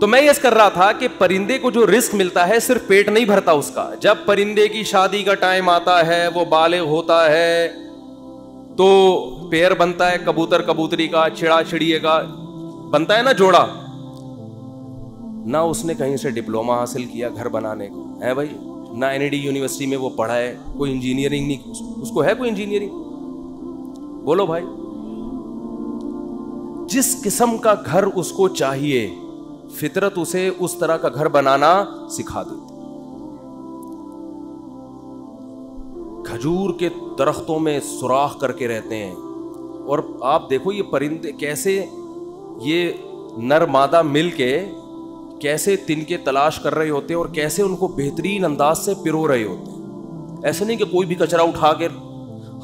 تو میں یہ کر رہا تھا کہ پرندے کو جو رزق ملتا ہے صرف پیٹ نہیں بھرتا اس کا. جب پرندے کی شادی کا ٹائم آتا ہے, وہ بالغ ہوتا ہے, تو پیر بنتا ہے کبوتر کبوتری کا, چڑا چڑیے کا بنتا ہے نا جوڑا. نہ اس نے کہیں سے ڈپلوما حاصل کیا گھر بنانے کو ہے بھائی, نہ NID یونیورسٹی میں وہ پڑھا ہے, کوئی انجینئرنگ نہیں اس کو ہے, کوئی انجینئرنگ بولو بھائی. جس قسم کا گھر اس کو چاہیے فطرت اسے اس طرح کا گھر بنانا سکھا دیتی. کھجور کے درختوں میں سوراخ کر کے رہتے ہیں, اور آپ دیکھو یہ پرندے کیسے, یہ نر مادہ مل کے کیسے تنکے تلاش کر رہے ہوتے ہیں اور کیسے ان کو بہترین انداز سے پرو رہے ہوتے ہیں. ایسے نہیں کہ کوئی بھی کچرا اٹھا کے,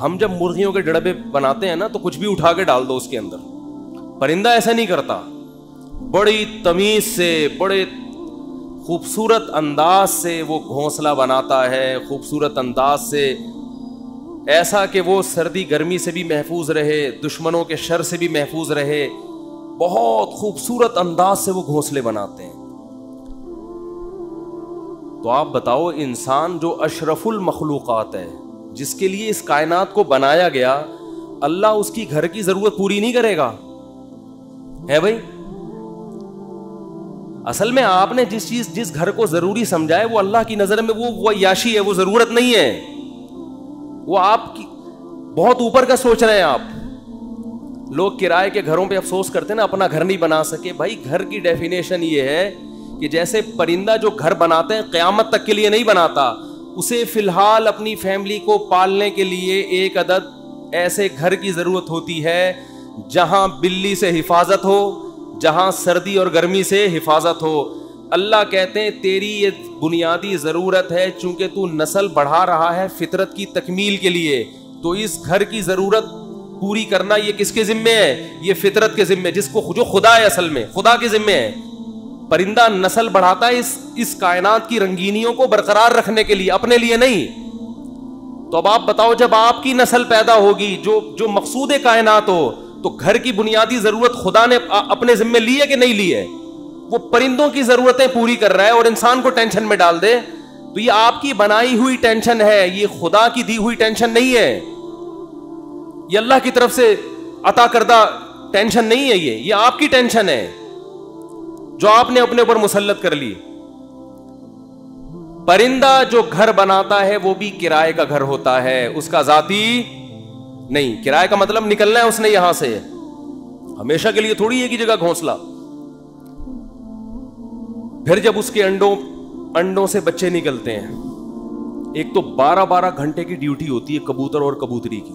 ہم جب مرغیوں کے ڈڑبے بناتے ہیں نا تو کچھ بھی اٹھا کے ڈال دو اس کے اندر. پرندہ ایسا نہیں کرتا, بڑی تمیز سے بڑے خوبصورت انداز سے وہ گھونسلہ بناتا ہے, خوبصورت انداز سے, ایسا کہ وہ سردی گرمی سے بھی محفوظ رہے, دشمنوں کے شر سے بھی محفوظ رہے. بہت خوبصورت انداز سے وہ گھونسلے بناتے ہیں. تو آپ بتاؤ, انسان جو اشرف المخلوقات ہے, جس کے لیے اس کائنات کو بنایا گیا, اللہ اس کی گھر کی ضرورت پوری نہیں کرے گا ہے بھائی. اصل میں آپ نے جس گھر کو ضروری سمجھا ہے وہ اللہ کی نظر میں وہ عیاشی ہے, وہ ضرورت نہیں ہے, وہ آپ کی بہت اوپر کا سوچ رہے ہیں آپ. لوگ کرائے کے گھروں پہ افسوس کرتے ہیں نا, اپنا گھر نہیں بنا سکے. بھائی گھر کی ڈیفینیشن یہ ہے کہ جیسے پرندہ جو گھر بناتے ہیں قیامت تک کے لیے نہیں بناتا, اسے فی الحال اپنی فیملی کو پالنے کے لیے ایک عدد ایسے گھر کی ضرورت ہوتی ہے جہاں بلی سے حفاظت ہو, جہاں سردی اور گرمی سے حفاظت ہو. اللہ کہتے ہیں تیری یہ بنیادی ضرورت ہے, چونکہ تو نسل بڑھا رہا ہے فطرت کی تکمیل کے لیے, تو اس گھر کی ضرورت پوری کرنا یہ کس کے ذمے ہے؟ یہ فطرت کے ذمے, جس کو جو خدا ہے, اصل میں خدا کے ذمے ہے. پرندہ نسل بڑھاتا ہے اس کائنات کی رنگینیوں کو برقرار رکھنے کے لیے, اپنے لیے نہیں. تو اب آپ بتاؤ, جب آپ کی نسل پیدا ہوگی جو مقصود کائنات ہو, تو گھر کی بنیادی ضرورت خدا نے اپنے ذمے لی ہے کہ نہیں لی ہے؟ وہ پرندوں کی ضرورتیں پوری کر رہا ہے اور انسان کو ٹینشن میں ڈال دے. تو یہ آپ کی بنائی ہوئی ٹینشن ہے, یہ خدا کی دی ہوئی ٹینشن نہیں ہے, یہ اللہ کی طرف سے عطا کردہ ٹینشن نہیں ہے, یہ آپ کی ٹینشن ہے جو آپ نے اپنے اوپر مسلط کر لی. پرندہ جو گھر بناتا ہے وہ بھی کرائے کا گھر ہوتا ہے, اس کا ذاتی نہیں. کرائے کا مطلب نکلنا ہے اس نے یہاں سے, ہمیشہ کے لیے تھوڑی ایک ہی جگہ گھونسلہ. پھر جب اس کے انڈوں سے بچے نکلتے ہیں, ایک تو 12 گھنٹے کی ڈیوٹی ہوتی ہے کبوتر اور کبوتری کی.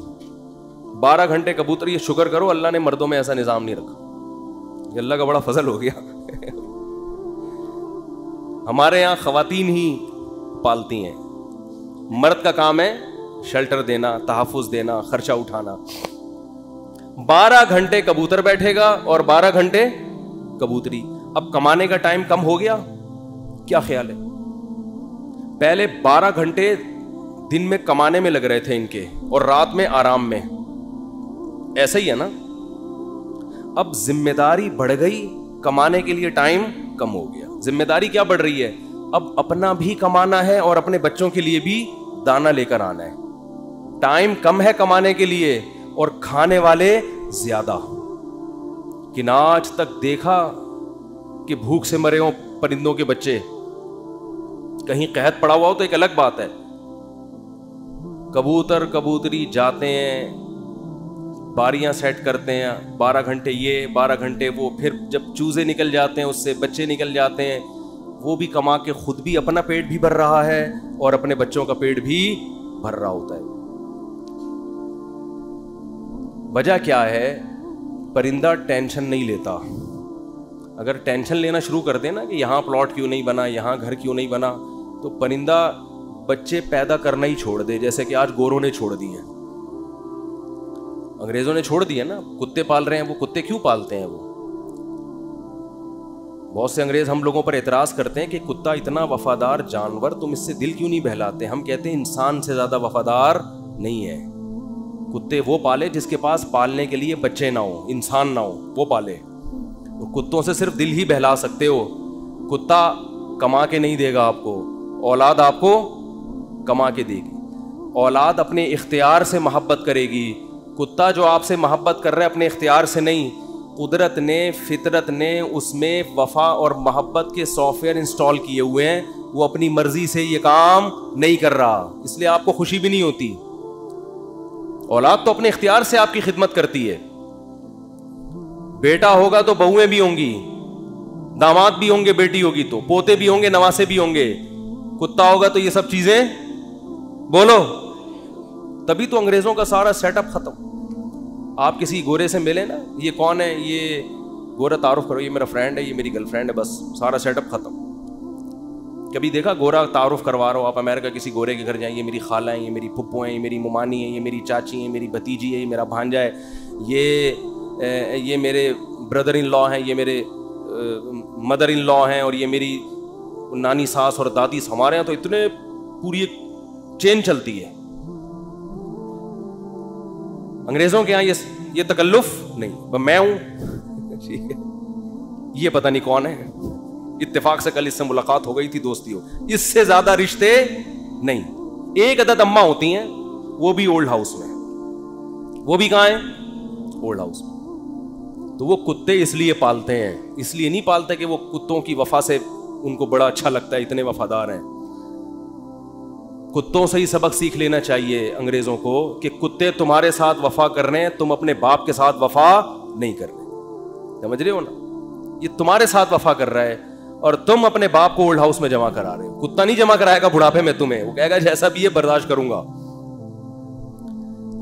12 گھنٹے کبوتر, یہ شکر کرو اللہ نے مردوں میں ایسا نظام نہیں رکھا, یہ اللہ کا بڑا فضل ہو گیا. ہمارے یہاں خواتین ہی پالتی ہیں, مرد کا کام ہے شیلٹر دینا, تحفظ دینا, خرچہ اٹھانا. 12 گھنٹے کبوتر بیٹھے گا اور 12 گھنٹے کبوتری. اب کمانے کا ٹائم کم ہو گیا, کیا خیال ہے؟ پہلے 12 گھنٹے دن میں کمانے میں لگ رہے تھے ان کے, اور رات میں آرام میں, ایسا ہی ہے نا. اب ذمہ داری بڑھ گئی, کمانے کے لیے ٹائم کم ہو گیا. ذمہ داری کیا بڑھ رہی ہے؟ اب اپنا بھی کمانا ہے اور اپنے بچوں کے لیے بھی دانا لے کر آنا ہے. ٹائم کم ہے کمانے کے لیے اور کھانے والے زیادہ. کہ نہ آج تک دیکھا کہ بھوک سے مرے ہوں پرندوں کے بچے, کہیں قحط پڑا ہوا ہو تو ایک الگ بات ہے. کبوتر کبوتری جاتے ہیں, باریاں سیٹ کرتے ہیں, 12 گھنٹے یہ 12 گھنٹے وہ, پھر جب چوزے نکل جاتے ہیں اس سے بچے نکل جاتے ہیں, وہ بھی کما کے خود بھی اپنا پیٹ بھی بھر رہا ہے اور اپنے بچوں کا پیٹ بھی بھر رہا ہوتا ہے. وجہ کیا ہے؟ پرندہ ٹینشن نہیں لیتا. اگر ٹینشن لینا شروع کر دے نا کہ یہاں پلاٹ کیوں نہیں بنا, یہاں گھر کیوں نہیں بنا, تو پرندہ بچے پیدا کرنا ہی چھوڑ دے. جیسے کہ آج گوروں نے چھوڑ دی ہیں, انگریزوں نے چھوڑ دی ہے نا, کتے پال رہے ہیں. وہ کتے کیوں پالتے ہیں؟ وہ بہت سے انگریز ہم لوگوں پر اعتراض کرتے ہیں کہ کتا اتنا وفادار جانور, تم اس سے دل کیوں نہیں بہلاتے؟ ہم کہتے ہیں انسان سے زیادہ وفادار نہیں ہے. کتے وہ پالے جس کے پاس پالنے کے لیے بچے نہ ہو, انسان نہ ہو, وہ پالے. اور کتوں سے صرف دل ہی بہلا سکتے ہو, کتا کما کے نہیں دے گا آپ کو, اولاد آپ کو کما کے دے گی. اولاد اپنے اختیار سے محبت کرے گی, کتا جو آپ سے محبت کر رہا ہے اپنے اختیار سے نہیں, قدرت نے, فطرت نے اس میں وفا اور محبت کے سافٹ ویئر انسٹال کیے ہوئے ہیں, وہ اپنی مرضی سے یہ کام نہیں کر رہا, اس لیے آپ کو خوشی بھی نہیں ہوتی. اولاد تو اپنے اختیار سے آپ کی خدمت کرتی ہے. بیٹا ہوگا تو بہویں بھی ہوں گی, داماد بھی ہوں گے, بیٹی ہوگی تو پوتے بھی ہوں گے, نواسے بھی ہوں گے. کتا ہوگا تو یہ سب چیزیں, بولو. تبھی تو انگریزوں کا سارا سیٹ اپ ختم. آپ کسی گورے سے ملے نا, یہ کون ہے, یہ گورا, تعارف کرو, یہ میرا فرینڈ ہے, یہ میری گرل فرینڈ ہے, بس سارا سیٹ اپ ختم. کبھی دیکھا گورا تعارف کروا رہا ہو آپ امریکہ کسی گورے کے گھر جائیں, یہ میری خالہ ہیں, یہ میری پھپھو ہیں, یہ میری ممانی ہیں, یہ میری چاچی ہیں, میری بھتیجی ہے, یہ میرا بھانجا ہے, یہ میرے بردر ان لا ہیں, یہ میرے مدر ان لا ہیں, اور یہ میری نانی ساس اور دادی. ہمارے یہاں تو اتنے پوری ایک چین چلتی ہے. انگریزوں کے یہاں یہ تکلف نہیں, میں ہوں, یہ پتہ نہیں کون ہے, اتفاق سے کل اس سے ملاقات ہو گئی تھی, دوستی ہو, اس سے زیادہ رشتے نہیں. ایک عدد اماں ہوتی ہیں, وہ بھی اولڈ ہاؤس میں, وہ بھی کہاں ہیں, اولڈ ہاؤس میں. تو وہ کتے اس لیے پالتے ہیں, اس لیے نہیں پالتے کہ وہ کتوں کی وفا سے ان کو بڑا اچھا لگتا ہے, اتنے وفادار ہیں. کتوں سے ہی سبق سیکھ لینا چاہیے انگریزوں کو کہ کتے تمہارے ساتھ وفا کر رہے ہیں, تم اپنے باپ کے ساتھ وفا نہیں کر رہے. سمجھ رہے ہو نا, یہ تمہارے ساتھ وفا کر رہا ہے اور تم اپنے باپ کو اولڈ ہاؤس میں جمع کرا رہے ہو. کتا نہیں جمع کرائے گا بڑھاپے میں تمہیں, وہ کہے گا جیسا بھی یہ برداشت کروں گا.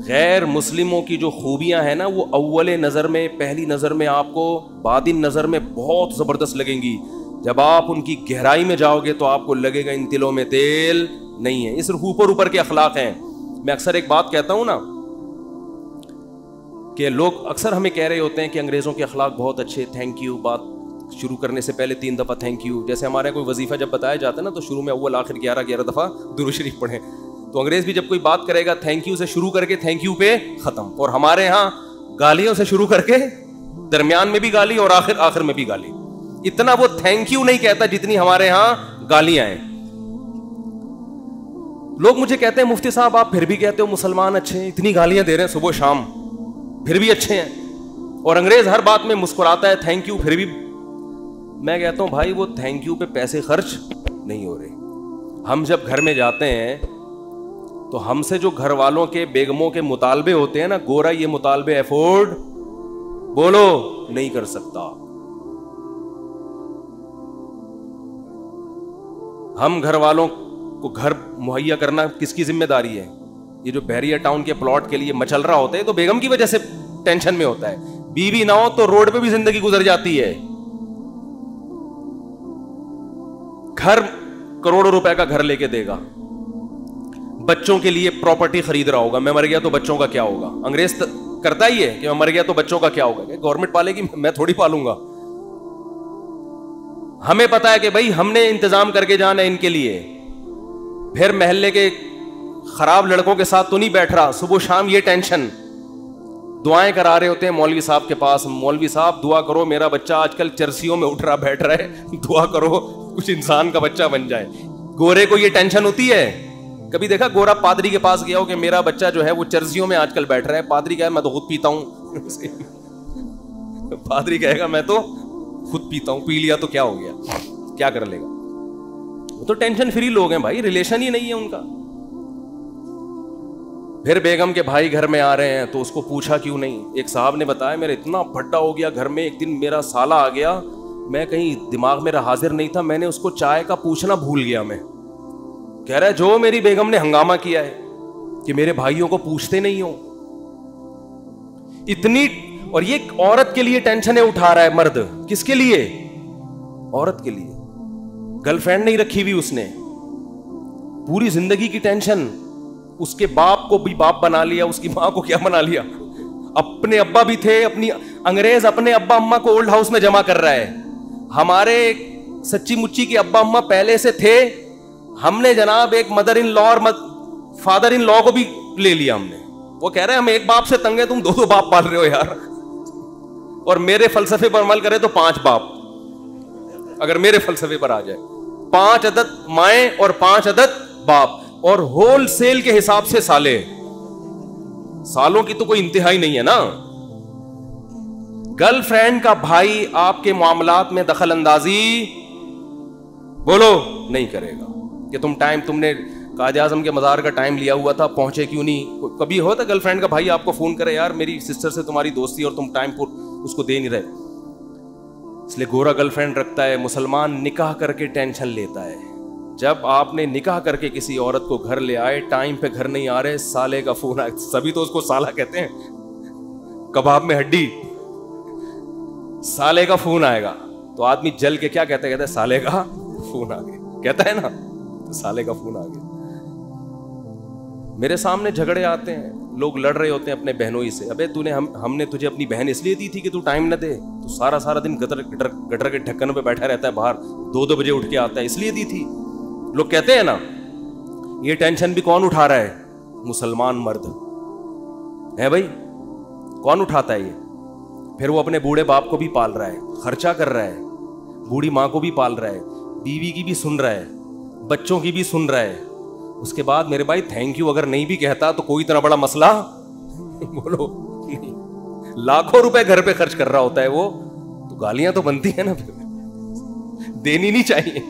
غیر مسلموں کی جو خوبیاں ہیں نا, وہ اول نظر میں, پہلی نظر میں آپ کو, بعدین نظر میں بہت زبردست لگیں گی. جب آپ ان کی گہرائی میں جاؤ گے تو آپ کو لگے گا ان تلوں میں تیل نہیں ہے. یہ صرف اوپر اوپر کے اخلاق ہیں. میں اکثر ایک بات کہتا ہوں نا, کہ لوگ اکثر ہمیں کہہ رہے ہوتے ہیں کہ انگریزوں کے اخلاق بہت اچھے, تھینک یو, بات شروع کرنے سے پہلے 3 دفعہ تھینک یو. جیسے ہمارے کوئی وظیفہ جب بتایا جاتا ہے نا, تو شروع میں اول آخر 11 دفعہ درود شریف پڑھیں. تو انگریز بھی جب کوئی بات کرے گا تھینک یو سے شروع کر کے تھینک یو پہ ختم. اور ہمارے ہاں گالیوں سے شروع کر کے درمیان میں بھی گالی اور آخر میں بھی گالی. اتنا وہ تھینک یو نہیں کہتا جتنی ہمارے ہاں گالیاں ہیں. لوگ مجھے کہتے ہیں مفتی صاحب آپ پھر بھی کہتے ہو مسلمان اچھے ہیں, اتنی گالیاں دے رہے ہیں صبح شام, پھر بھی اچھے ہیں. اور انگریز ہر بات میں مسکراتا ہے, تھینک یو, پھر بھی. میں کہتا ہوں بھائی وہ تھینک یو پہ پیسے خرچ نہیں ہو رہے. ہم جب گھر میں جاتے ہیں تو ہم سے جو گھر والوں کے, بیگموں کے مطالبے ہوتے ہیں نا, گورا یہ مطالبے افورڈ, بولو, نہیں کر سکتا. ہم گھر والوں کو گھر مہیا کرنا کس کی ذمہ داری ہے؟ یہ جو بحریہ ٹاؤن کے پلاٹ کے لیے مچل رہا ہوتا ہے تو بیگم کی وجہ سے ٹینشن میں ہوتا ہے. بیوی نہ ہو تو روڈ پہ بھی زندگی گزر جاتی ہے. گھر کروڑوں روپے کا گھر لے کے دے گا, بچوں کے لیے پراپرٹی خرید رہا ہوگا, میں مر گیا تو بچوں کا کیا ہوگا. انگریز کرتا ہی ہے کہ میں مر گیا تو بچوں کا کیا ہوگا, گورنمنٹ پالے گی, میں تھوڑی پالوں گا. ہمیں پتا ہے کہ بھائی ہم نے انتظام کر کے جانا ہے ان کے لیے. پھر محلے کے خراب لڑکوں کے ساتھ تو نہیں بیٹھ رہا, صبح شام یہ ٹینشن. دعائیں کرا رہے ہوتے ہیں مولوی صاحب کے پاس, مولوی صاحب دعا کرو میرا بچہ آج کل چرسیوں میں اٹھ رہا بیٹھ رہا ہے, دعا کرو کچھ انسان کا بچہ بن جائے. گورے کو یہ ٹینشن ہوتی ہے. کبھی دیکھا گورا پادری کے پاس گیا ہو کہ میرا بچہ جو ہے وہ چرسیوں میں آج کل بیٹھ رہا ہے؟ پادری کہے میں تو خود پیتا ہوں. پادری کہے گا میں تو خود پیتا ہوں, پی لیا تو کیا ہو گیا, کیا کر لے گا. وہ تو ٹینشن فری لوگ ہیں بھائی, ریلیشن ہی نہیں ہے ان کا. پھر بیگم کے بھائی گھر میں آ رہے ہیں تو اس کو پوچھا کیوں نہیں. ایک صاحب نے بتایا میرا اتنا بھٹا ہو گیا گھر میں, ایک دن میرا سالہ آ گیا, میں کہیں دماغ میرا حاضر نہیں تھا, میں نے اس کو چائے کا پوچھنا بھول گیا. میں کہہ رہا ہے جو میری بیگم نے ہنگامہ کیا ہے کہ میرے بھائیوں کو پوچھتے نہیں ہو اتنی. اور یہ عورت کے لیے ٹینشنیں اٹھا رہا ہے مرد. کس کے لیے؟ عورت کے لیے. گرل فرینڈ نہیں رکھی ہوئی اس نے, پوری زندگی کی ٹینشن. اس کے باپ کو بھی باپ بنا لیا, اس کی ماں کو کیا بنا لیا, اپنے ابا بھی تھے. اپنی انگریز اپنے ابا اماں کو اولڈ ہاؤس میں جمع کر رہا ہے. ہمارے سچی مچی کے ابا اماں پہلے سے تھے, ہم نے جناب ایک مدر ان لا اور فادر ان لا کو بھی لے لیا ہم نے. وہ کہہ رہے ہیں ہم ایک باپ سے تنگ ہیں, تم 2 باپ پال رہے ہو یار, اور میرے فلسفے پر عمل کرے تو 5 باپ. اگر میرے فلسفے پر آ جائے. 5 عدد مائیں اور 5 عدد باپ, اور ہول سیل کے حساب سے سالے. سالوں کی تو کوئی انتہا ہی نہیں ہے نا. گرل فرینڈ کا بھائی آپ کے معاملات میں دخل اندازی بولو نہیں کرے گا کہ تم نے قائد اعظم کے مزار کا ٹائم لیا ہوا تھا, پہنچے کیوں نہیں. کبھی ہوتا گرل فرینڈ کا بھائی آپ کو فون کرے, یار میری سسٹر سے تمہاری دوستی اور تم ٹائم پر اس کو دے نہیں رہے. اس لیے گورا گرل فرینڈ رکھتا ہے. مسلمان نکاح کر کے ٹینشن لیتا ہے. جب آپ نے نکاح کر کے کسی عورت کو گھر لے آئے, ٹائم پہ گھر نہیں آ رہے, سالے کا فون آئے. سبھی تو اس کو سالہ کہتے ہیں, کباب میں ہڈی. سالے کا فون آئے گا تو آدمی جل کے کیا کہتا ہے سالے کا فون آ گیا, کہتا ہے نا, تو سالے کا فون آ گیا. میرے سامنے جھگڑے آتے ہیں, لوگ لڑ رہے ہوتے ہیں اپنے بہنوں ہی سے. ابے ہم نے تجھے اپنی بہن اس لیے دی تھی کہ تو ٹائم نہ دے, تو سارا دن گٹر کے ڈھکن پہ بیٹھا رہتا ہے باہر, 2 بجے اٹھ کے آتا ہے, اس لیے دی تھی. لوگ کہتے ہیں نا. یہ ٹینشن بھی کون اٹھا رہا ہے؟ مسلمان مرد ہے بھائی. کون اٹھاتا ہے یہ؟ پھر وہ اپنے بوڑھے باپ کو بھی پال رہا ہے, خرچہ کر رہا ہے, بوڑھی ماں کو بھی پال رہا ہے, بیوی کی بھی سن رہا ہے, بچوں کی بھی سن رہا ہے. اس کے بعد میرے بھائی تھینک یو اگر نہیں بھی کہتا تو کوئی اتنا بڑا مسئلہ بولو نہیں. لاکھوں روپے گھر پہ خرچ کر رہا ہوتا ہے وہ, تو گالیاں تو بنتی ہیں نا, دینی نہیں چاہیے.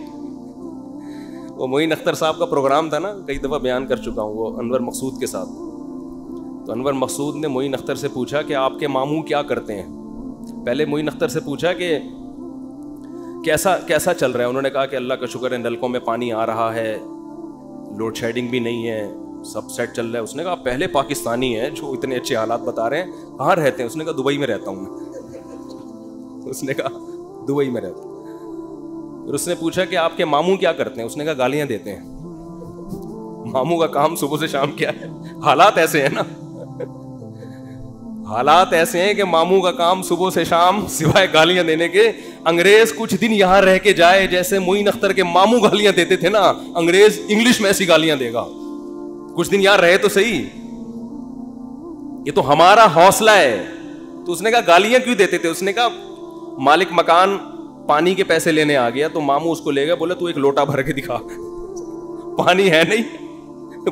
وہ معین اختر صاحب کا پروگرام تھا نا, کئی دفعہ بیان کر چکا ہوں, وہ انور مقصود کے ساتھ. تو انور مقصود نے معین اختر سے پوچھا کہ آپ کے ماموں کیا کرتے ہیں. پہلے معین اختر سے پوچھا کہ کیسا چل رہا ہے. انہوں نے کہا کہ اللہ کا شکر ہے, نلکوں میں پانی آ رہا ہے, لوڈ شیڈنگ بھی نہیں ہے, سب سیٹ چل رہا ہے. اس نے کہا پہلے پاکستانی ہیں جو اتنے اچھے حالات بتا رہے ہیں, کہاں رہتے ہیں؟ اس نے کہا دبئی میں رہتا ہوں میں. اس نے کہا دبئی میں رہتا ہوں. پھر اس نے پوچھا کہ آپ کے ماموں کیا کرتے ہیں. اس نے کہا گالیاں دیتے ہیں. ماموں کا کام صبح سے شام کیا ہے؟ حالات ایسے ہیں نا, حالات ایسے ہیں کہ ماموں کا کام صبح سے شام سوائے گالیاں دینے کے. انگریز کچھ دن یہاں رہ کے جائے, جیسے معین اختر کے ماموں گالیاں دیتے تھے نا, انگریز انگلش میں ایسی گالیاں دے گا. کچھ دن یہاں رہے تو صحیح, یہ تو ہمارا حوصلہ ہے. تو اس نے کہا گالیاں کیوں دیتے تھے؟ اس نے کہا مالک مکان پانی کے پیسے لینے آ گیا, تو ماموں اس کو لے گیا, بولے تو ایک لوٹا بھر کے دکھا. پانی ہے نہیں,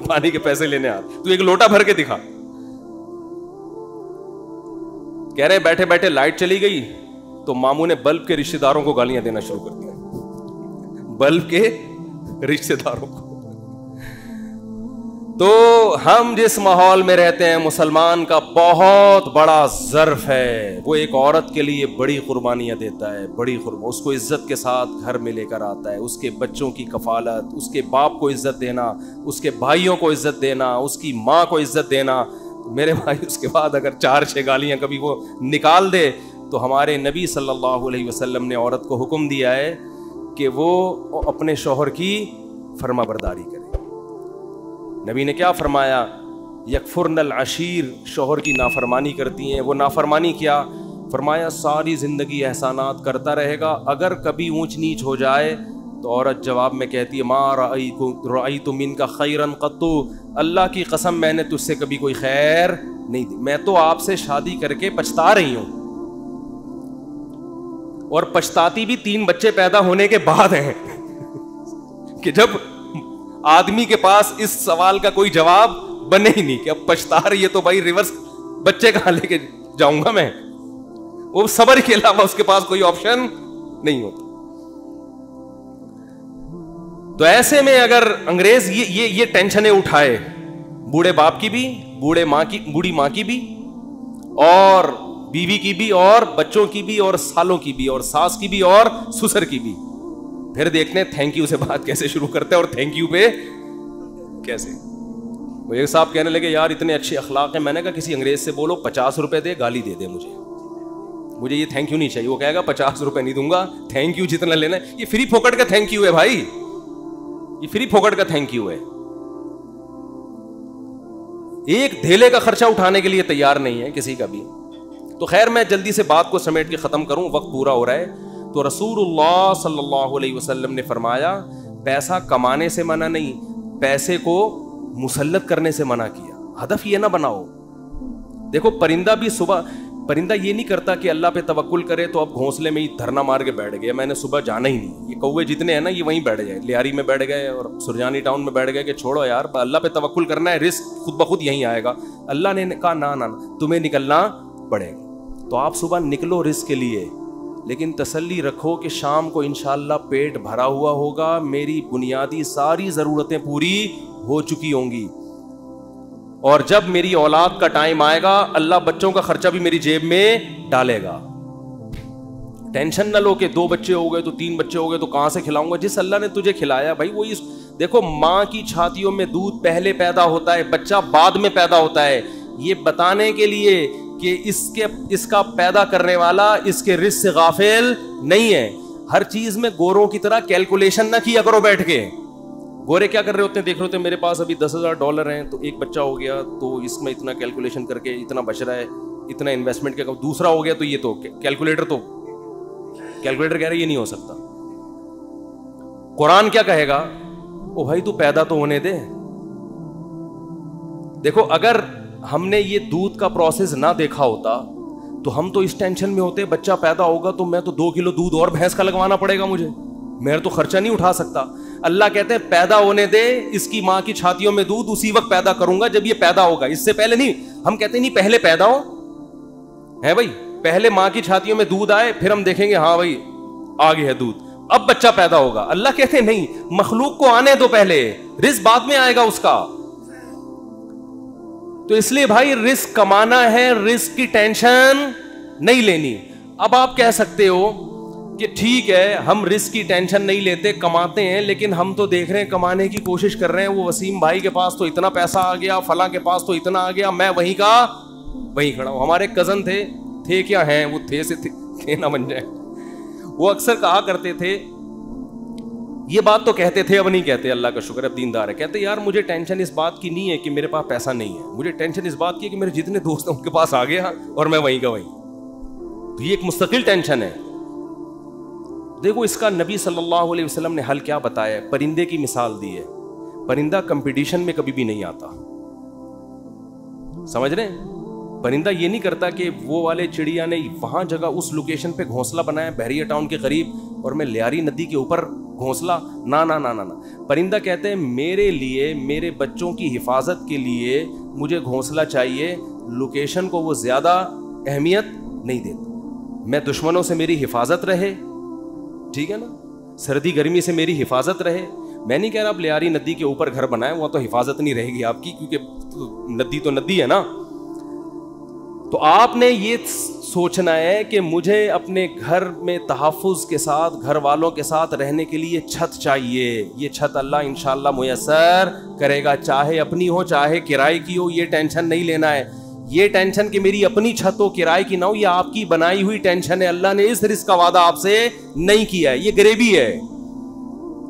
پانی کے پیسے لینے آ, تو ایک لوٹا بھر کے دکھا. کہہ رہے بیٹھے بیٹھے لائٹ چلی گئی تو ماموں نے بلب کے رشتہ داروں کو گالیاں دینا شروع کر دیا. بلب کے رشتہ داروں کو. تو ہم جس ماحول میں رہتے ہیں, مسلمان کا بہت بڑا ظرف ہے. وہ ایک عورت کے لیے بڑی قربانیاں دیتا ہے, بڑی اس کو عزت کے ساتھ گھر میں لے کر آتا ہے. اس کے بچوں کی کفالت, اس کے باپ کو عزت دینا, اس کے بھائیوں کو عزت دینا, اس کی ماں کو عزت دینا. میرے بھائی اس کے بعد اگر 4-6 گالیاں کبھی وہ نکال دے, تو ہمارے نبی صلی اللہ علیہ وسلم نے عورت کو حکم دیا ہے کہ وہ اپنے شوہر کی فرما برداری کرے. نبی نے کیا فرمایا؟ یکفرن العشیر, شوہر کی نافرمانی کرتی ہیں. وہ نافرمانی کیا فرمایا؟ ساری زندگی احسانات کرتا رہے گا, اگر کبھی اونچ نیچ ہو جائے تو عورت جواب میں کہتی ہے ما رأیت منک خیرا قط, اللہ کی قسم میں نے تجھ سے کبھی کوئی خیر نہیں دی, میں تو آپ سے شادی کر کے پچھتا رہی ہوں. اور پچھتاتی بھی 3 بچے پیدا ہونے کے بعد ہیں کہ جب آدمی کے پاس اس سوال کا کوئی جواب بنے ہی نہیں کہ اب پچھتا رہی ہے تو بھائی ریورس بچے کہاں لے کے جاؤں گا میں. وہ صبر کے علاوہ اس کے پاس کوئی آپشن نہیں ہوتا. تو ایسے میں اگر انگریز یہ ٹینشنیں اٹھائے, بوڑھے باپ کی بھی, بوڑھی ماں کی بھی, اور بیوی کی بھی, اور بچوں کی بھی, اور سالوں کی بھی, اور ساس کی بھی, اور سسر کی بھی, پھر دیکھتے ہیں تھینک یو سے بات کیسے شروع کرتے ہیں اور تھینک یو پہ کیسے. وہ ایک صاحب کہنے لگے یار اتنے اچھے اخلاق ہیں. میں نے کہا کسی انگریز سے بولو 50 روپے دے, گالی دے دے مجھے یہ تھینک یو نہیں چاہیے. وہ کہے گا 50 روپے نہیں دوں گا, تھینک یو جتنا لینا ہے. یہ فری پھوکٹ کا تھینک یو ہے بھائی, یہ فری پھوکٹ کا تھینک یو ہے. ایک دھیلے کا خرچہ اٹھانے کے لیے تیار نہیں ہے کسی کا بھی. تو خیر میں جلدی سے بات کو سمیٹ کے ختم کروں, وقت پورا ہو رہا ہے. تو رسول اللہ صلی اللہ علیہ وسلم نے فرمایا پیسہ کمانے سے منع نہیں, پیسے کو مسلط کرنے سے منع کیا. ہدف یہ نہ بناؤ. دیکھو پرندہ بھی صبح پرندہ یہ نہیں کرتا کہ اللہ پہ توکل کرے تو اب گھونسلے میں ہی دھرنا مار کے بیٹھ گیا, میں نے صبح جانا ہی نہیں. یہ کوے جتنے ہیں نا یہ وہیں بیٹھ گئے, لیاری میں بیٹھ گئے اور سرجانی ٹاؤن میں بیٹھ گئے کہ چھوڑو یار اللہ پہ توکل کرنا ہے, رزق خود بخود یہیں آئے گا. اللہ نے کہا نہ تمہیں نکلنا پڑے گا. تو آپ صبح نکلو رزق کے لیے, لیکن تسلی رکھو کہ شام کو انشاءاللہ پیٹ بھرا ہوا ہوگا, میری بنیادی ساری ضرورتیں پوری ہو چکی ہوں گی, اور جب میری اولاد کا ٹائم آئے گا اللہ بچوں کا خرچہ بھی میری جیب میں ڈالے گا. ٹینشن نہ لو کہ 2 بچے ہو گئے تو 3 بچے ہو گئے تو کہاں سے کھلاؤں گا. جس اللہ نے تجھے کھلایا بھائی وہی. دیکھو ماں کی چھاتیوں میں دودھ پہلے پیدا ہوتا ہے, بچہ بعد میں پیدا ہوتا ہے, یہ بتانے کے لیے کہ اس کا پیدا کرنے والا اس کے رزق سے غافل نہیں ہے. ہر چیز میں گوروں کی طرح کیلکولیشن نہ کیا کرو بیٹھ کے. گورے کیا کر رہے ہوتے ہیں, دیکھ رہے ہوتے ہیں میرے پاس ابھی $10,000 ہیں تو ایک بچہ ہو گیا تو اس میں اتنا کیلکولیشن کر کے اتنا بچ رہا ہے, اتنا انویسٹمنٹ کیا, دوسرا ہو گیا تو یہ تو کیلکولیٹر کہہ رہے یہ نہیں ہو سکتا. قرآن کیا کہے گا, او بھائی تو پیدا تو ہونے دے. دیکھو اگر ہم نے یہ دودھ کا پروسیس نہ دیکھا ہوتا تو ہم تو اس ٹینشن میں ہوتے بچہ پیدا ہوگا تو میں تو 2 کلو دودھ اور بھینس کا لگوانا پڑے گا مجھے, میں تو خرچہ نہیں اٹھا سکتا. اللہ کہتے ہیں پیدا ہونے دے, اس کی ماں کی چھاتیوں میں دودھ اسی وقت پیدا کروں گا جب یہ پیدا ہوگا, اس سے پہلے نہیں. ہم کہتے ہیں نہیں پہلے پیدا ہو ہے بھائی, پہلے ماں کی چھاتیوں میں دودھ آئے پھر ہم دیکھیں گے ہاں بھائی آگے ہے دودھ, اب بچہ پیدا ہوگا. اللہ کہتے ہیں نہیں, مخلوق کو آنے دو پہلے, رزق بعد میں آئے گا اس کا. تو اس لیے بھائی رزق کمانا ہے, رزق کی ٹینشن نہیں لینی. اب آپ کہہ سکتے ہو کہ ٹھیک ہے ہم رزق کی ٹینشن نہیں لیتے, کماتے ہیں, لیکن ہم تو دیکھ رہے ہیں کمانے کی کوشش کر رہے ہیں, وہ وسیم بھائی کے پاس تو اتنا پیسہ آ گیا, فلاں کے پاس تو اتنا آ گیا, میں وہیں کا وہیں کھڑا ہوں. ہمارے کزن تھے کیا ہیں, وہ تھے سے تھے نہ بن جائے. وہ اکثر کہا کرتے تھے, یہ بات تو کہتے تھے اب نہیں کہتے, اللہ کا شکر اب دیندار ہے, کہتے یار مجھے ٹینشن اس بات کی نہیں ہے کہ میرے پاس پیسہ نہیں ہے, مجھے ٹینشن اس بات کی ہے کہ میرے جتنے دوست ہیں ان کے پاس آ گیا اور میں وہیں کا وہیں. تو یہ ایک مستقل ٹینشن ہے. دیکھو اس کا نبی صلی اللہ علیہ وسلم نے حل کیا بتایا ہے, پرندے کی مثال دی ہے. پرندہ کمپٹیشن میں کبھی بھی نہیں آتا, سمجھ رہے ہیں. پرندہ یہ نہیں کرتا کہ وہ والے چڑیا نے وہاں جگہ اس لوکیشن پہ گھونسلہ بنایا بحریہ ٹاؤن کے قریب اور میں لیاری ندی کے اوپر گھونسلہ, نہ. پرندہ کہتے ہیں میرے لیے, میرے بچوں کی حفاظت کے لیے مجھے گھونسلہ چاہیے, لوکیشن کو وہ زیادہ اہمیت نہیں دیتا. میں دشمنوں سے میری حفاظت رہے, ٹھیک ہے نا, سردی گرمی سے میری حفاظت رہے. میں نہیں کہہ رہا آپ لیاری ندی کے اوپر گھر بنائیں, وہ تو حفاظت نہیں رہے گی آپ کی, کیونکہ ندی تو ندی ہے نا. تو آپ نے یہ سوچنا ہے کہ مجھے اپنے گھر میں تحفظ کے ساتھ, گھر والوں کے ساتھ رہنے کے لیے چھت چاہیے. یہ چھت اللہ انشاءاللہ میسر کرے گا, چاہے اپنی ہو چاہے کرائے کی ہو, یہ ٹینشن نہیں لینا ہے. یہ ٹینشن کہ میری اپنی چھت ہو کرائے کی نہ ہو, یہ آپ کی بنائی ہوئی ٹینشن ہے. اللہ نے اس رزق کا وعدہ آپ سے نہیں کیا ہے, یہ غریبی ہے,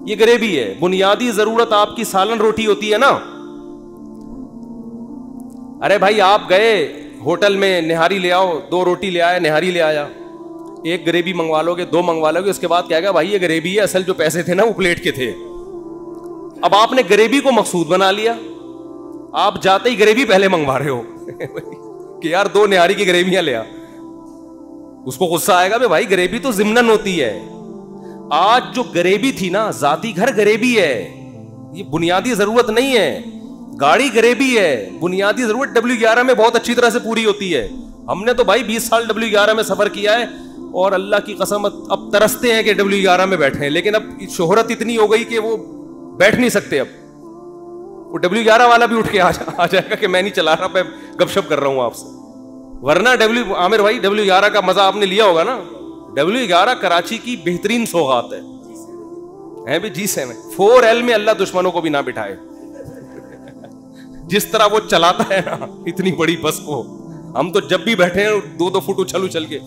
یہ غریبی ہے. بنیادی ضرورت آپ کی سالن روٹی ہوتی ہے نا. ارے بھائی آپ گئے ہوٹل میں, نہاری لے آؤ, 2 روٹی لے آیا, نہاری لے آیا, ایک غریبی منگوا لو گے, 2 منگوا لو گے, اس کے بعد کیا گا بھائی یہ غریبی ہے, اصل جو پیسے تھے نا وہ پلیٹ کے تھے. اب آپ نے غریبی کو مقصود بنا لیا, آپ جاتے ہی غریبی پہلے منگوا رہے ہو کہ یار 2 نہاری کی غریبیاں لے آ. اس کو غصہ آئے گا بھائی غریبی تو ضمناً ہوتی ہے. آج جو غریبی تھی نا, ذاتی گھر غریبی ہے, یہ بنیادی ضرورت نہیں ہے. گاڑی غریبی ہے, بنیادی ضرورت W11 میں بہت اچھی طرح سے پوری ہوتی ہے. ہم نے تو بھائی 20 سال W11 میں سفر کیا ہے اور اللہ کی قسم اب ترستے ہیں کہ W11 میں بیٹھے ہیں, لیکن اب شہرت اتنی ہو گئی کہ وہ بیٹھ نہیں سکتے. اب وہ W11 والا بھی اٹھ کے آ جائے گا کہ میں نہیں چلا رہا, میں گپ شپ کر رہا ہوں آپ سے. ورنہ عامر بھائی W11 کا مزہ آپ نے لیا ہوگا نا. W11 کراچی کی بہترین سوغات ہے بھی. G7 4L میں اللہ دشمنوں کو بھی نہ بٹھائے. جس طرح وہ چلاتا ہے نا اتنی بڑی بس کو, ہم تو جب بھی بیٹھے ہیں 2-2 فٹ اچھل کے.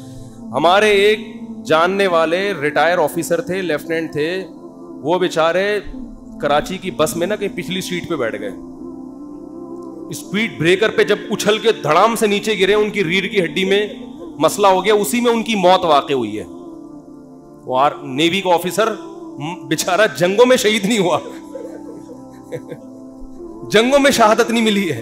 ہمارے ایک جاننے والے ریٹائر آفیسر تھے, لیفٹیننٹ تھے, وہ بیچارے کراچی کی بس میں نا کہیں پچھلی سیٹ پہ بیٹھ گئے. اسپیڈ بریکر پہ جب اچھل کے دھڑام سے نیچے گرے, ان کی ریڑھ کی ہڈی میں مسئلہ ہو گیا, اسی میں ان کی موت واقع ہوئی ہے. وہ نیوی کا آفیسر بیچارہ جنگوں میں شہید نہیں ہوا, جنگوں میں شہادت نہیں ملی ہے.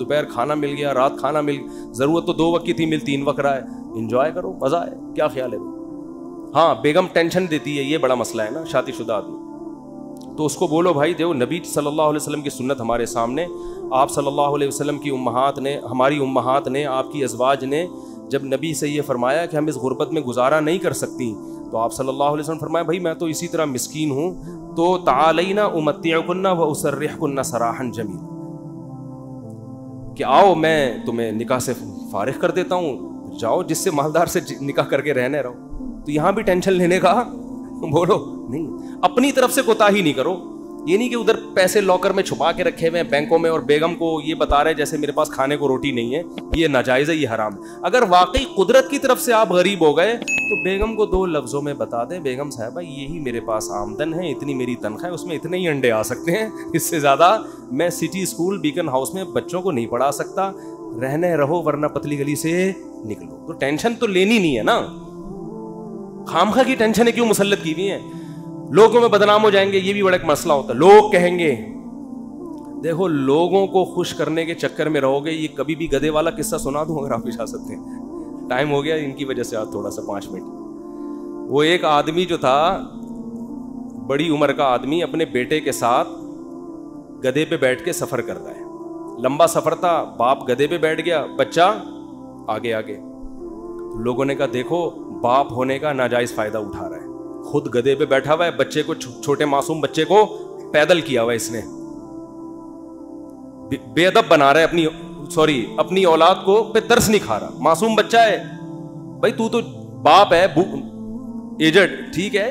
دوپہر کھانا مل گیا, رات کھانا مل, ضرورت تو 2 وقت کی تھی, مل 3 وقت رہا ہے, انجوائے کرو, مزہ ہے. کیا خیال ہے؟ ہاں بیگم ٹینشن دیتی ہے, یہ بڑا مسئلہ ہے نا شادی شدہ آدمی, تو اس کو بولو بھائی دیکھو نبی صلی اللہ علیہ وسلم کی سنت ہمارے سامنے, آپ صلی اللہ علیہ وسلم کی امہات نے, ہماری امہات نے, آپ کی ازواج نے جب نبی سے یہ فرمایا کہ ہم اس غربت میں گزارا نہیں کر سکتی, تو آپ صلی اللہ علیہ وسلم فرمایا بھائی میں تو اسی طرح مسکین ہوں, تو تعالینا امتعکن و اسرحکن سراحا جمیلا, کہ آؤ میں تمہیں نکاح سے فارغ کر دیتا ہوں, جاؤ جس سے مالدار سے نکاح کر کے رہنے رہو. تو یہاں بھی ٹینشن لینے کا بولو نہیں, اپنی طرف سے کوتاہی نہیں کرو. یہ نہیں کہ ادھر پیسے لاکر میں چھپا کے رکھے ہوئے ہیں بینکوں میں, اور بیگم کو یہ بتا رہے جیسے میرے پاس کھانے کو روٹی نہیں ہے, یہ ناجائز ہے, یہ حرام. اگر واقعی قدرت کی طرف سے آپ غریب ہو گئے تو بیگم کو 2 لفظوں میں بتا دیں, بیگم صاحبہ یہی میرے پاس آمدن ہے, اتنی میری تنخواہ ہے, اس میں اتنے ہی انڈے آ سکتے ہیں, اس سے زیادہ میں سٹی اسکول بیکن ہاؤس میں بچوں کو نہیں پڑھا سکتا, رہنے رہو ورنہ پتلی گلی سے نکلو. تو ٹینشن تو لینی نہیں ہے نا, خامخواہ کی ٹینشن کیوں مسلط کی ہوئی ہیں؟ لوگوں میں بدنام ہو جائیں گے, یہ بھی بڑا ایک مسئلہ ہوتا ہے. لوگ کہیں گے, دیکھو لوگوں کو خوش کرنے کے چکر میں رہو گے. یہ کبھی بھی گدھے والا قصہ سنا دوں اگر آپ اجازت سکتے ہیں, ٹائم ہو گیا ان کی وجہ سے, آج تھوڑا سا 5 منٹ. وہ ایک آدمی جو تھا, بڑی عمر کا آدمی, اپنے بیٹے کے ساتھ گدھے پہ بیٹھ کے سفر کر رہا ہے. لمبا سفر تھا, باپ گدھے پہ بیٹھ گیا, بچہ آگے آگے. لوگوں نے کہا دیکھو باپ ہونے کا ناجائز فائدہ اٹھا رہا ہے, خود گدھے پہ بیٹھا ہوا ہے, بچے کو, چھوٹے معصوم بچے کو پیدل کیا ہوا ہے اس نے, بے ادب بنا رہا ہے اپنی اولاد کو, پہ ترس نہیں کھا رہا. معصوم بچہ ہے بھائی, تو باپ ہے, ایجڈ ٹھیک ہے,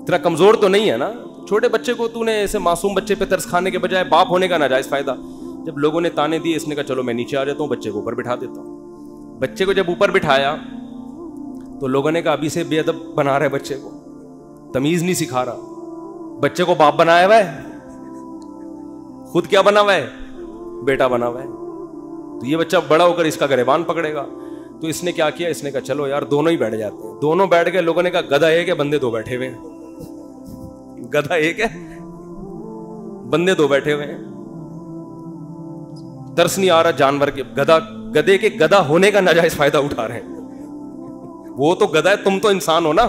تیرا کمزور تو نہیں ہے نا, چھوٹے بچے کو تو نے ایسے معصوم بچے پہ ترس کھانے کے بجائے باپ ہونے کا ناجائز فائدہ. جب لوگوں نے تانے دیے, اس نے کہا چلو میں نیچے آ جاتا ہوں, بچے کو اوپر بٹھا دیتا ہوں. بچے کو جب اوپر بٹھایا تو لوگوں نے کہا ابھی سے بے ادب بنا رہا ہے بچے کو, تمیز نہیں سکھا رہا, بچے کو باپ بنایا ہوا ہے, خود کیا بنا ہوا ہے, بیٹا بنا ہوا ہے. تو یہ بچہ بڑا ہو کر اس کا گریبان پکڑے گا. تو اس نے کیا کیا, اس نے کہا چلو یار دونوں ہی بیٹھ جاتے ہیں. دونوں بیٹھ گئے. لوگوں نے کہا گدھا ایک ہے, بندے 2 بیٹھے ہوئے ہیں. گدھا ایک ہے, بندے 2 بیٹھے ہوئے ہیں. ترس نہیں آ رہا جانور کے, گدھے کے گدھا ہونے کا ناجائز فائدہ اٹھا رہے ہیں. وہ تو گدھا ہے, تم تو انسان ہو نا.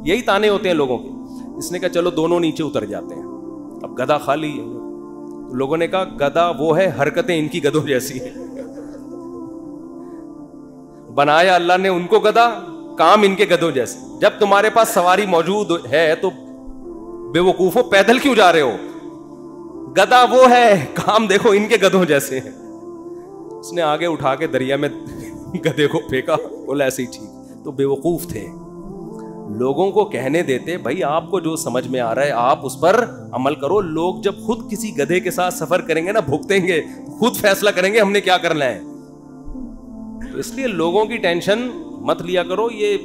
یہی تانے ہوتے ہیں لوگوں کے. اس نے کہا چلو دونوں نیچے اتر جاتے ہیں. اب گدھا خالی ہے. لوگوں نے کہا گدھا وہ ہے, حرکتیں ان کی گدھوں جیسی ہیں. بنایا اللہ نے ان کو گدھا, کام ان کے گدھوں جیسے. جب تمہارے پاس سواری موجود ہے تو بے وقوفوں پیدل کیوں جا رہے ہو؟ گدھا وہ ہے, کام دیکھو ان کے گدھوں جیسے ہیں. اس نے آگے اٹھا کے دریا میں گدھے کو پھینکا, بولا ایسے ہی ٹھیک. تو بے وقوف تھے. لوگوں کو کہنے دیتے بھائی آپ کو جو سمجھ میں آ رہا ہے آپ اس پر عمل کرو. لوگ جب خود کسی گدھے کے ساتھ سفر کریں گے نا, بھگتیں گے, خود فیصلہ کریں گے ہم نے کیا کرنا ہے. تو اس لیے لوگوں کی ٹینشن مت لیا کرو. یہ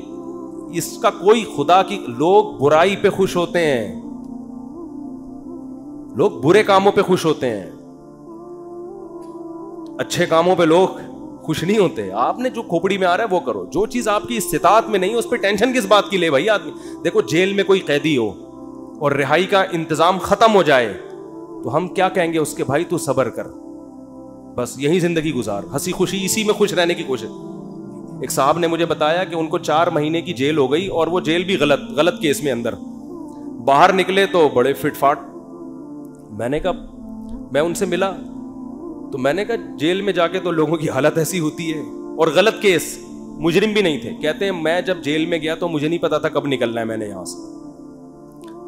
اس کا کوئی خدا کی, لوگ برائی پہ خوش ہوتے ہیں, لوگ برے کاموں پہ خوش ہوتے ہیں, اچھے کاموں پہ لوگ خوش نہیں ہوتے. آپ نے جو کھوپڑی میں آ رہا ہے وہ کرو. جو چیز آپ کی استطاعت میں نہیں ہے اس پہ ٹینشن کس بات کی لے بھائی آدمی. دیکھو جیل میں کوئی قیدی ہو اور رہائی کا انتظام ختم ہو جائے تو ہم کیا کہیں گے اس کے, بھائی تو صبر کر, بس یہی زندگی گزار, ہنسی خوشی اسی میں خوش رہنے کی کوشش. ایک صاحب نے مجھے بتایا کہ ان کو 4 مہینے کی جیل ہو گئی, اور وہ جیل بھی غلط کیس میں اندر. باہر نکلے تو بڑے فٹ فاٹ. میں نے کہا, میں ان سے ملا تو میں نے کہا جیل میں جا کے تو لوگوں کی حالت ایسی ہوتی ہے, اور غلط کیس, مجرم بھی نہیں تھے. کہتے ہیں میں جب جیل میں گیا تو مجھے نہیں پتا تھا کب نکلنا ہے میں نے یہاں سے.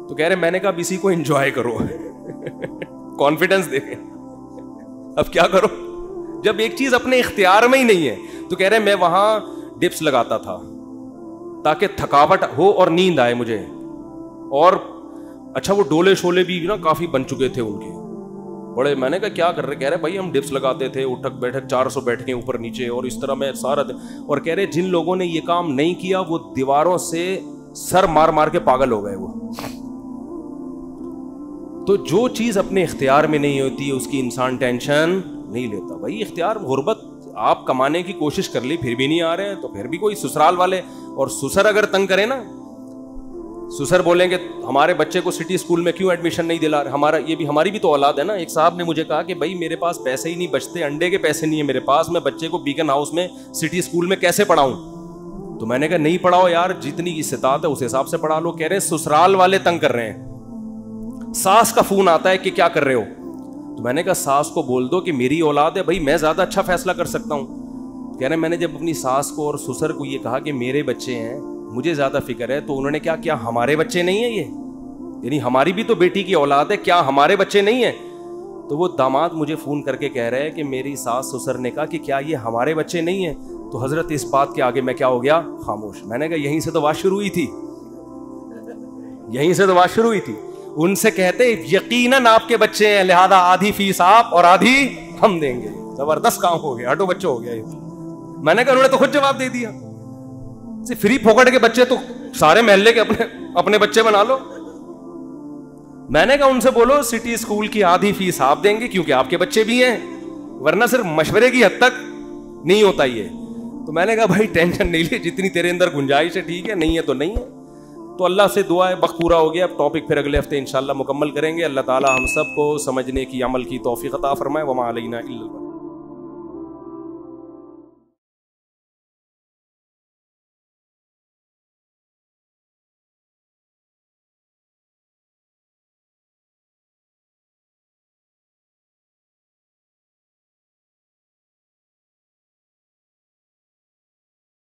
تو کہہ رہے میں نے کہا اب اسی کو انجوائے کرو, کانفیڈنس دیکھیں. اب کیا کرو جب ایک چیز اپنے اختیار میں ہی نہیں ہے. تو کہہ رہے میں وہاں ڈپس لگاتا تھا تاکہ تھکاوٹ ہو اور نیند آئے مجھے. اور اچھا وہ ڈولے شولے بھی نا کافی بن چکے تھے ان کے بڑے. میں نے کہا کیا کر رہے؟ کہہ رہے بھائی ہم ڈپس لگاتے تھے, اٹھک بیٹھک 400 بیٹھیں اوپر نیچے, اور اس طرح میں سارا دن. اور کہہ رہے جن لوگوں نے یہ کام نہیں کیا وہ دیواروں سے سر مار مار کے پاگل ہو گئے وہ. تو جو چیز اپنے اختیار میں نہیں ہوتی اس کی انسان ٹینشن نہیں لیتا. بھائی اختیار, غربت آپ کمانے کی کوشش کر لی پھر بھی نہیں آ رہے ہیں تو پھر بھی کوئی سسرال والے, اور سسر اگر تنگ کرے نا سسر بولیں گے ہمارے بچے کو سٹی اسکول میں کیوں ایڈمیشن نہیں دلا رہے, ہماری بھی تو اولاد ہے نا. ایک صاحب نے مجھے کہا کہ بھائی میرے پاس پیسے ہی نہیں بچتے, انڈے کے پیسے نہیں ہے میرے پاس, میں بچے کو بیکن ہاؤس میں سٹی اسکول میں کیسے پڑھاؤں؟ تو میں نے کہا نہیں پڑھاؤ یار, جتنی کی استطاعت ہے اس حساب سے پڑھا لو. کہہ رہے ہیں سسرال والے تنگ کر رہے ہیں, ساس کا فون آتا ہے کہ کیا کر رہے ہو. تو میں نے کہا ساس کو بول دو کہ میری اولاد ہے بھائی, میں زیادہ اچھا فیصلہ کر سکتا ہوں. کہہ رہے ہیں میں نے جب اپنی ساس کو اور سسر کو یہ کہا کہ میرے بچے ہیں, مجھے زیادہ فکر ہے, تو انہوں نے کیا ہمارے بچے نہیں ہیں یہ, یعنی ہماری بھی تو بیٹی کی اولاد ہے, کیا ہمارے بچے نہیں ہیں؟ تو وہ داماد مجھے فون کر کے کہہ رہے ہیں کہ میری ساس سسر نے کہا کہ کیا یہ ہمارے بچے نہیں ہیں. تو حضرت اس بات کے آگے میں کیا ہو گیا, خاموش. میں نے کہا یہیں سے تو بات شروع ہوئی تھی, یہیں سے تو بات شروع ہوئی تھی. ان سے کہتے یقیناً آپ کے بچے ہیں, لہذا آدھی فیس آپ اور آدھی ہم دیں گے. زبردست کام ہو گیا, ہٹو بچوں ہو گیا یہ. میں نے کہا انہوں نے تو خود جواب دے دیا, فری پھوکٹ کے بچے تو سارے محلے کے اپنے بچے بنا لو. میں نے کہا ان سے بولو سٹی اسکول کی آدھی فیس آپ دیں گے کیونکہ آپ کے بچے بھی ہیں, ورنہ صرف مشورے کی حد تک نہیں ہوتا یہ. تو میں نے کہا بھائی ٹینشن نہیں لے, جتنی تیرے اندر گنجائش ہے ٹھیک ہے, نہیں ہے تو نہیں ہے. تو اللہ سے دعا ہے, وقت پورا ہو گیا, اب ٹاپک پھر اگلے ہفتے انشاءاللہ مکمل کریں گے. اللہ تعالی ہم سب کو سمجھنے کی, عمل کی توفیق عطا فرمائے. وما علینا الا